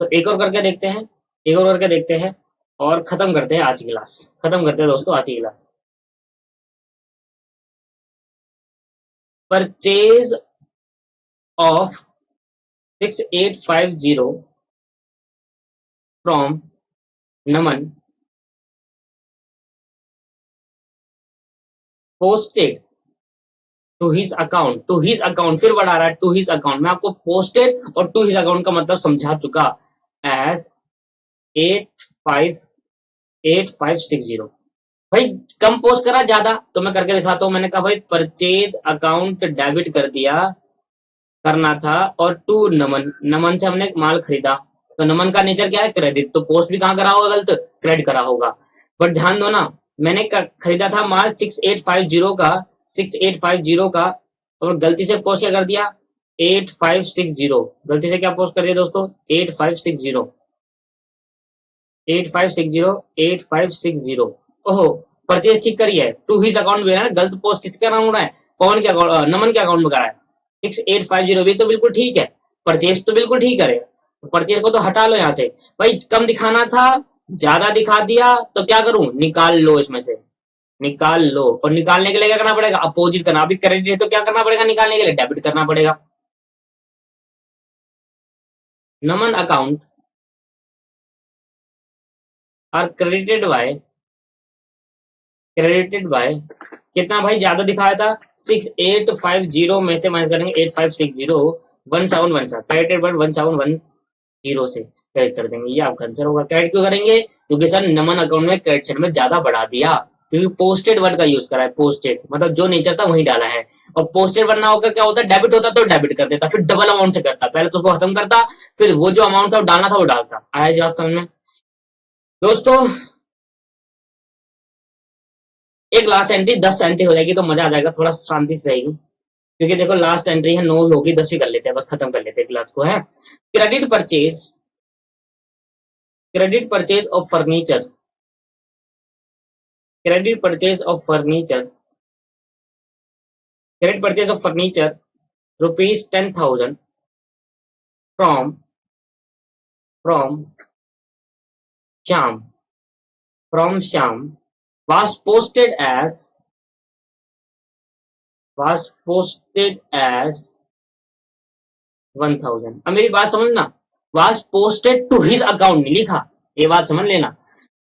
तो एक और करके देखते हैं, एक और करके देखते हैं, और खत्म करते हैं आज की क्लास, खत्म करते हैं दोस्तों आज की class. Purchase of 6850 from Naman, posted to his account, to his account, फिर बढ़ा रहा है टू हिज अकाउंट। मैं आपको पोस्टेड और टू हिज अकाउंट का मतलब समझा चुका, एज 8560। भाई कम पोस्ट करा ज्यादा, तो मैं करके दिखाता हूं। मैंने कहा भाई परचेज अकाउंट डेबिट कर दिया, करना था, और टू नमन, नमन से हमने माल खरीदा। तो नमन का नेचर क्या है, क्रेडिट। तो पोस्ट भी कहां करा होगा, गलत, क्रेडिट करा होगा। बट ध्यान दो ना, मैंने खरीदा था माल 6850 का, 6850 का, और गलती से पोस्ट क्या कर दिया, 8560, गलती से क्या पोस्ट कर दिया दोस्तों, 8560, 8560, ओहो, परचेज ठीक करी है, टू हिज अकाउंट में है ना, गलत पोस्ट किसका नाम हो रहा है, पवन के अकाउंट, नमन के अकाउंट में करा है। 6850 भी तो बिल्कुल ठीक है, परचेज तो बिल्कुल ठीक करे, परचेज को तो हटा लो यहाँ से। भाई कम दिखाना था, ज्यादा दिखा दिया, तो क्या करूं, निकाल लो इसमें से, निकाल लो। और निकालने के लिए क्या करना पड़ेगा, अपोजिट करना। अभी क्रेडिट है तो क्या करना पड़ेगा, निकालने के लिए डेबिट करना पड़ेगा। नमन अकाउंट आर क्रेडिटेड बाय कितना भाई, ज्यादा दिखाया था 6850 में से माइनस करेंगे 8560, 1717 क्रेडिटेड बाय 1710 से क्रेडिट कर देंगे। ये आपका आंसर होगा। क्रेडिट क्यों करेंगे, क्योंकि सर नमन अकाउंट में क्रेडिट सेट में ज्यादा बढ़ा दिया, क्योंकि पोस्टेड वर्ड का यूज करा है, पोस्टेड मतलब जो नेचर था वही डाला है। और पोस्टेड वर्ड ना होकर क्या होता है, डेबिट होता तो डेबिट कर देता, फिर डबल अमाउंट से करता, पहले तो उसको खत्म करता, फिर वो जो अमाउंट था वो डालना था वो डालता। आया बात समझ में दोस्तों। एक लास्ट एंट्री 10 एंट्री हो जाएगी तो मजा आ जाएगा, थोड़ा शांति से रहेगी, क्योंकि देखो लास्ट एंट्री है 9 होगी, 10 भी कर लेते हैं, बस खत्म कर लेते हैं क्लास को। है credit purchase of furniture, credit purchase of furniture, credit purchase of furniture ₹10,000 from Shyam, Shyam was posted as 1000। अब मेरी बात समझना, was posted to his account नहीं लिखा, ये बात समझ लेना,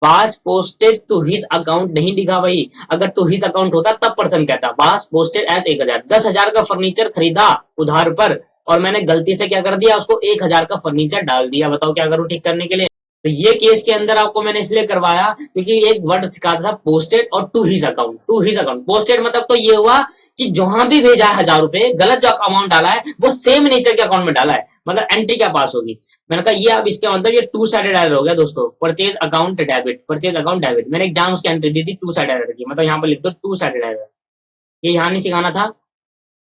was posted to his account नहीं लिखा भाई। अगर to his account होता तब पर्सन कहता, was posted as 1000। 10,000 का फर्नीचर खरीदा उधार पर, और मैंने गलती से क्या कर दिया, उसको 1000 का फर्नीचर डाल दिया। बताओ क्या करूं ठीक करने के लिए। तो ये केस के अंदर आपको मैंने इसलिए करवाया क्योंकि एक वर्ड सिखाता था पोस्टेड और to his account. To his account posted मतलब तो ये हुआ कि जहां भी भेजा है 1000 रुपए, गलत जो अमाउंट डाला है वो सेम नेचर के अकाउंट में डाला है, मतलब एंट्री क्या पास होगी। मैंने कहा ये अब इसके मतलब ये टू साइडेड एरर हो गया दोस्तों। Purchase account debit, purchase account debit, मैंने एग्जाम उसकी एंट्री दी थी टू साइडेड एरर की, मतलब यहाँ पर लिख दो टू साइडेड एरर। ये यहाँ नहीं सिखाना था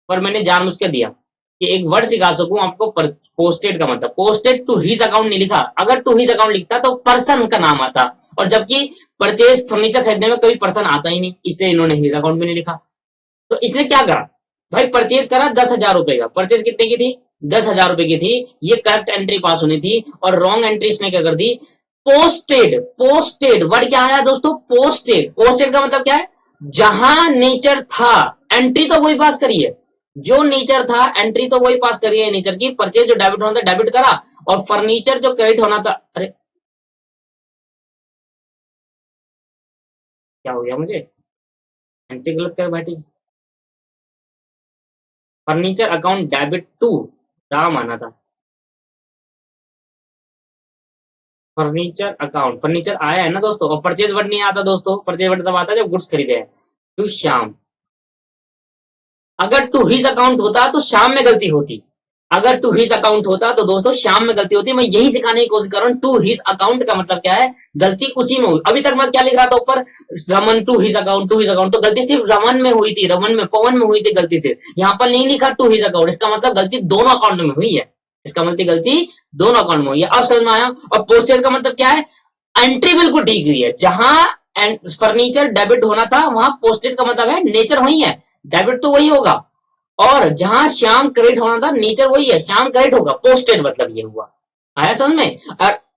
पर मैंने जानबूझ के दिया कि एक वर्ड सिखा सकूं आपको। पोस्टेड का मतलब, पोस्टेड टू हिज अकाउंट नहीं लिखा, अगर टू हिज अकाउंट लिखता तो पर्सन का नाम आता, और जबकि परचेज फर्नीचर खरीदने में कोई पर्सन आता ही नहीं, इसलिए इन्होंने हिज अकाउंट में नहीं लिखा। तो इसने क्या करा भाई, परचेज करा 10,000 रुपए का, परचेज कितने की थी, 10,000 रुपए की थी, ये करेक्ट एंट्री पास होनी थी, और रॉन्ग एंट्री इसने क्या कर दी, पोस्टेड। पोस्टेड वर्ड क्या आया दोस्तों, पोस्टेड। पोस्टेड का मतलब क्या है, जहां नेचर था एंट्री तो वही पास करी है, जो नेचर था एंट्री तो वही पास करी है नेचर की। परचेज जो डेबिट होना था डेबिट करा, और फर्नीचर जो क्रेडिट होना था, अरे क्या हो गया मुझे, एंट्री गलत कर बैठी। Furniture account debit to Ram आना था, फर्नीचर अकाउंट, फर्नीचर आया है ना दोस्तों, और परचेज वर्ड नहीं आता दोस्तों। परचेज वर्ड तब आता है जब गुड्स खरीदे हैं। टू श्याम, अगर टू हिज अकाउंट होता तो शाम में गलती होती, अगर टू हिज अकाउंट होता तो दोस्तों शाम में गलती होती। मैं यही सिखाने की कोशिश कर रहा हूँ, टू हिज अकाउंट का मतलब क्या है, गलती उसी में हुई। अभी तक मैं क्या लिख रहा था ऊपर, Raman to his account, to his account, तो गलती सिर्फ रमन में हुई थी, रमन में पवन में हुई थी गलती से, यहाँ पर नहीं लिखा टू हिज अकाउंट। इसका मतलब गलती दोनों अकाउंट में हुई है, इसका मतलब गलती दोनों अकाउंट में हुई है। अब समझ में आया। और पोस्टेज का मतलब क्या है, एंट्री बिल्कुल ठीक हुई है, जहां फर्नीचर डेबिट होना था वहां पोस्टेड का मतलब है नेचर वही है, डेबिट तो वही होगा, और जहां श्याम क्रेडिट होना था नेचर वही है, श्याम क्रेडिट होगा, पोस्टेड मतलब ये हुआ। आया समझ में।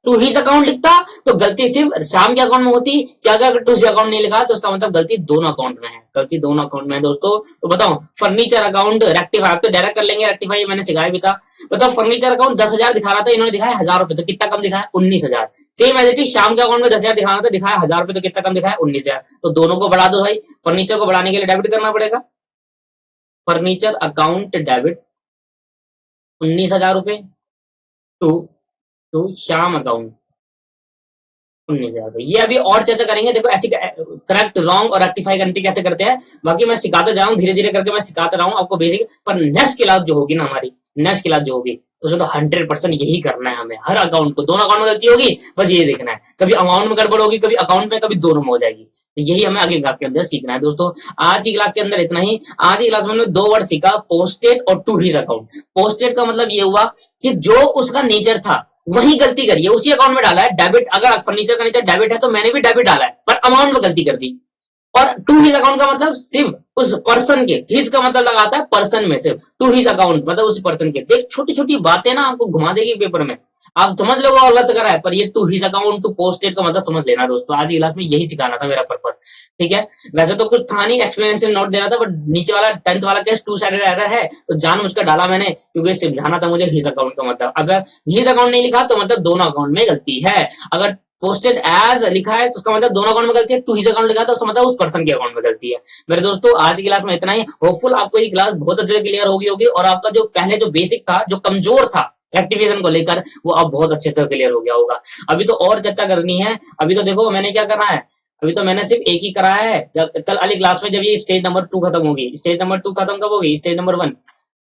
टू हिज अकाउंट लिखता तो गलती सिर्फ श्याम के अकाउंट में होती, क्या अगर टू हिज अकाउंट नहीं लिखा तो उसका मतलब गलती दोनों अकाउंट में है, गलती दोनों अकाउंट में है दोस्तों। तो बताओ फर्नीचर अकाउंट रेक्टिफाई, आप तो डायरेक्ट कर लेंगे रेक्टिफाई, मैंने सिखाया भी था। बताओ फर्नीचर अकाउंट 10,000 दिखा रहा था, इन्होंने दिखाया 1,000 रुपए, तो कितना कम दिखाया, 19,000। Same as it is Shyam के अकाउंट में 10,000 दिखाना था, दिखाया 1,000 रुपए, तो कितना कम दिखाया, 19,000। तो दोनों को बढ़ा दो भाई, फर्नीचर को बढ़ाने के लिए डेबिट करना पड़ेगा, फर्नीचर अकाउंट डेबिट 19,000 रुपए टू टू श्याम अकाउंट 19,000 रुपए। ये अभी और चर्चा करेंगे, देखो ऐसी करेक्ट रॉन्ग और रेक्टिफाई करने कैसे करते हैं, बाकी मैं सिखाता जा रहा हूँ, धीरे धीरे करके मैं सिखाता रहा हूँ आपको बेसिक। पर नेक्स्ट क्लास जो होगी ना हमारी, नेक्स्ट क्लास जो होगी तो उसमें तो 100% यही करना है हमें, हर अकाउंट को, दोनों अकाउंट में गलती होगी बस ये देखना है, कभी अमाउंट में गड़बड़ होगी, कभी अकाउंट में, कभी दोनों में हो जाएगी। तो यही हमें अगली क्लास के अंदर सीखना है दोस्तों। आज की क्लास के अंदर इतना ही। आज की क्लास में हमने 2 वर्ड सीखा, पोस्टेड और टू हिज अकाउंट। पोस्टेड का मतलब ये हुआ कि जो उसका नेचर था वही गलती करी है, उसी अकाउंट में डाला है डेबिट। अगर फर्नीचर का नेचर डेबिट है तो मैंने भी डेबिट डाला है, पर अमाउंट में गलती कर दी। और टू हिज अकाउंट का मतलब सिर्फ उस पर्सन के, हिज का मतलब लगाता है पर्सन में, सिर्फ टू हिज अकाउंट मतलब उस पर्सन के। देख छोटी छोटी बातें ना आपको घुमा देगी पेपर में, आप समझ लो वो गलत करा है, पर ये to his account to posted का मतलब समझ लेना दोस्तों। आज की क्लास में यही सिखाना था मेरा पर्पस, ठीक है। वैसे तो कुछ था नहीं, एक्सप्लेनेशन नोट देना था, बट नीचे वाला 10th वाला केस टू साइडेड एरर है तो जान उसका डाला मैंने, क्योंकि समझाना था मुझे हिज अकाउंट का मतलब। अगर हिज अकाउंट नहीं लिखा तो मतलब दोनों अकाउंट में गलती है। अगर पोस्टेड एज लिखा है तो उसका मतलब दोनों अकाउंट में गलती है, टू हिज अकाउंट लिखा है तो उसका मतलब उस पर्सन के अकाउंट में गलती है। मेरे दोस्तों आज की क्लास में इतना ही। होपफुल आपको ये क्लास बहुत अच्छे से क्लियर होगी और आपका जो पहले जो बेसिक था, जो कमजोर था रेक्टिफिकेशन को लेकर, वो अब बहुत अच्छे से क्लियर हो गया होगा। अभी तो और चर्चा करनी है। अभी तो देखो मैंने क्या करना है, अभी तो मैंने सिर्फ एक ही कराया है। जब कल वाली क्लास में जब ये स्टेज नंबर 2 खत्म होगी, स्टेज नंबर 2 खत्म कब होगी, stage number 1,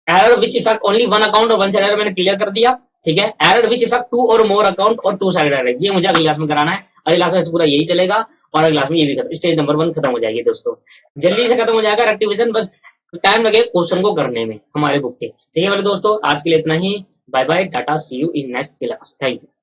error which effect only one account और वन साइड एरर मैंने क्लियर कर दिया, ठीक है। एरर विच इफेक्ट 2 और मोर अकाउंट और 2 साइड एरर, ये मुझे अगली क्लास में कराना है। अगली क्लास में पूरा यही चलेगा और अगली क्लास में ये भी खत्म, स्टेज नंबर 1 खत्म हो जाएगी दोस्तों। जल्दी से खत्म हो जाएगा रेक्टिफिकेशन, बस टाइम लगे क्वेश्चन को करने में हमारे बुक के, ठीक है मेरे दोस्तों। आज के लिए इतना ही। Bye bye, tata, see you in next class. Thank you.